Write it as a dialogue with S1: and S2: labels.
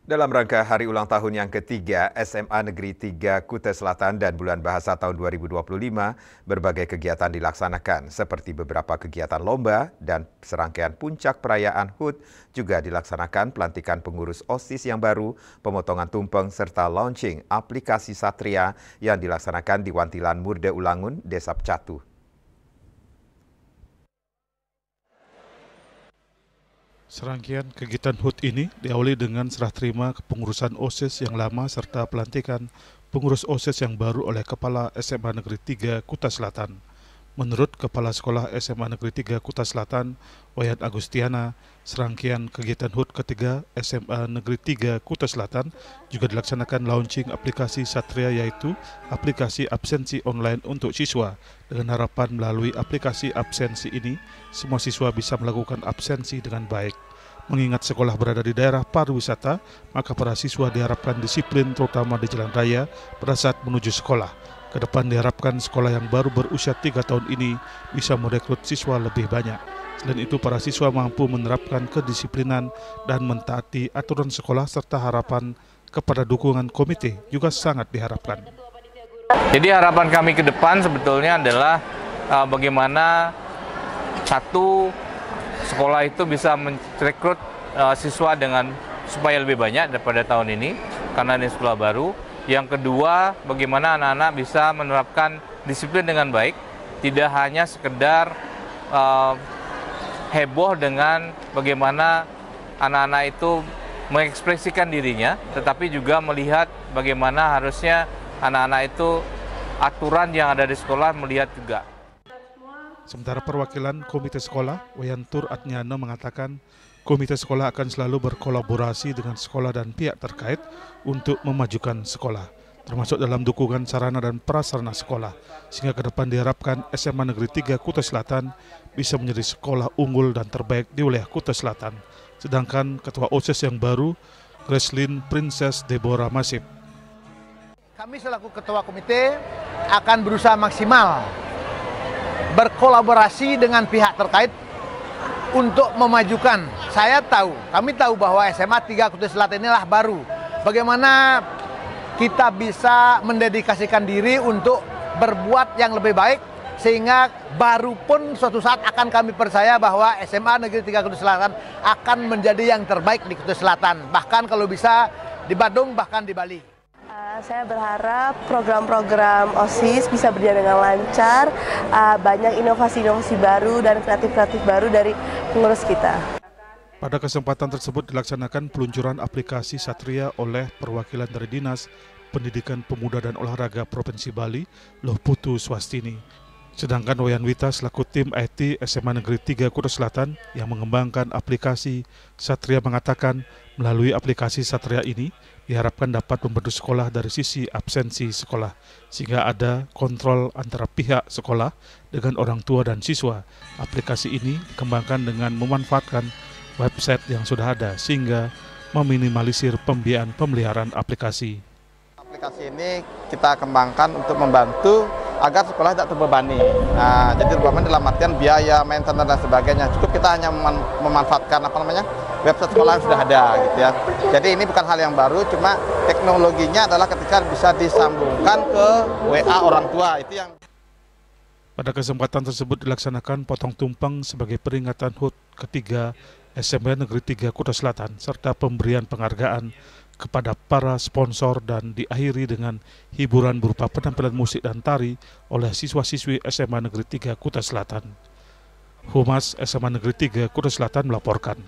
S1: Dalam rangka hari ulang tahun yang ketiga SMA Negeri 3 Kutai Selatan dan Bulan Bahasa tahun 2025, berbagai kegiatan dilaksanakan seperti beberapa kegiatan lomba dan serangkaian puncak perayaan HUT juga dilaksanakan pelantikan pengurus OSIS yang baru, pemotongan tumpeng serta launching aplikasi Satria yang dilaksanakan di Wantilan Murde Ulangun, Desa Pecatu.
S2: Serangkaian kegiatan HUT ini diawali dengan serah terima kepengurusan OSIS yang lama serta pelantikan pengurus OSIS yang baru oleh Kepala SMA Negeri 3 Kutai Selatan. Menurut Kepala Sekolah SMA Negeri 3 Kutai Selatan, Wayan Agustiana, serangkaian kegiatan HUT ketiga SMA Negeri 3 Kutai Selatan juga dilaksanakan launching aplikasi Satria, yaitu aplikasi absensi online untuk siswa. Dengan harapan melalui aplikasi absensi ini, semua siswa bisa melakukan absensi dengan baik. Mengingat sekolah berada di daerah pariwisata, maka para siswa diharapkan disiplin terutama di jalan raya pada saat menuju sekolah. Kedepan diharapkan sekolah yang baru berusia 3 tahun ini bisa merekrut siswa lebih banyak. Selain itu, para siswa mampu menerapkan kedisiplinan dan mentaati aturan sekolah serta harapan kepada dukungan komite juga sangat diharapkan.
S3: Jadi harapan kami ke depan sebetulnya adalah bagaimana satu sekolah itu bisa merekrut siswa dengan supaya lebih banyak daripada tahun ini karena ini sekolah baru. Yang kedua, bagaimana anak-anak bisa menerapkan disiplin dengan baik, tidak hanya sekedar heboh dengan bagaimana anak-anak itu mengekspresikan dirinya, tetapi juga melihat bagaimana harusnya anak-anak itu aturan yang ada di sekolah melihat juga.
S2: Sementara perwakilan Komite Sekolah, Wayan Tur Adnyana mengatakan, Komite Sekolah akan selalu berkolaborasi dengan sekolah dan pihak terkait untuk memajukan sekolah, termasuk dalam dukungan sarana dan prasarana sekolah, sehingga ke depan diharapkan SMA Negeri 3 Kutai Selatan bisa menjadi sekolah unggul dan terbaik di wilayah Kutai Selatan. Sedangkan Ketua OSIS yang baru, Gracelyn Princess Deborah Masif.
S4: Kami selaku Ketua Komite akan berusaha maksimal berkolaborasi dengan pihak terkait untuk memajukan. Kami tahu bahwa SMA 3 Kutai Selatan inilah baru. Bagaimana kita bisa mendedikasikan diri untuk berbuat yang lebih baik, sehingga baru pun suatu saat akan kami percaya bahwa SMA Negeri 3 Kutai Selatan akan menjadi yang terbaik di Kutai Selatan. Bahkan kalau bisa di Badung, bahkan di Bali.
S5: Saya berharap program-program OSIS bisa berjalan dengan lancar, banyak inovasi-inovasi baru dan kreatif-kreatif baru dari pengurus kita.
S2: Pada kesempatan tersebut dilaksanakan peluncuran aplikasi Satria oleh perwakilan dari Dinas Pendidikan Pemuda dan Olahraga Provinsi Bali, Loh Putu Swastini. Sedangkan Wayan Wita selaku tim IT SMA Negeri 3 Kutai Selatan yang mengembangkan aplikasi Satria mengatakan melalui aplikasi Satria ini diharapkan dapat membantu sekolah dari sisi absensi sekolah, sehingga ada kontrol antara pihak sekolah dengan orang tua dan siswa. Aplikasi ini dikembangkan dengan memanfaatkan website yang sudah ada, sehingga meminimalisir pembiayaan pemeliharaan aplikasi.
S6: Aplikasi ini kita kembangkan untuk membantu agar sekolah tidak terbebani. Nah, jadi terbebani dalam artian biaya, maintenance dan sebagainya. Cukup kita hanya memanfaatkan website sekolah yang sudah ada, gitu ya. Jadi ini bukan hal yang baru, cuma teknologinya adalah ketika bisa disambungkan ke WA orang tua. Itu yang.
S2: Pada kesempatan tersebut dilaksanakan potong tumpeng sebagai peringatan HUT ketiga SMA Negeri 3 Kutai Selatan serta pemberian penghargaan kepada para sponsor dan diakhiri dengan hiburan berupa penampilan musik dan tari oleh siswa-siswi SMA Negeri 3 Kutai Selatan. Humas SMA Negeri 3 Kutai Selatan melaporkan.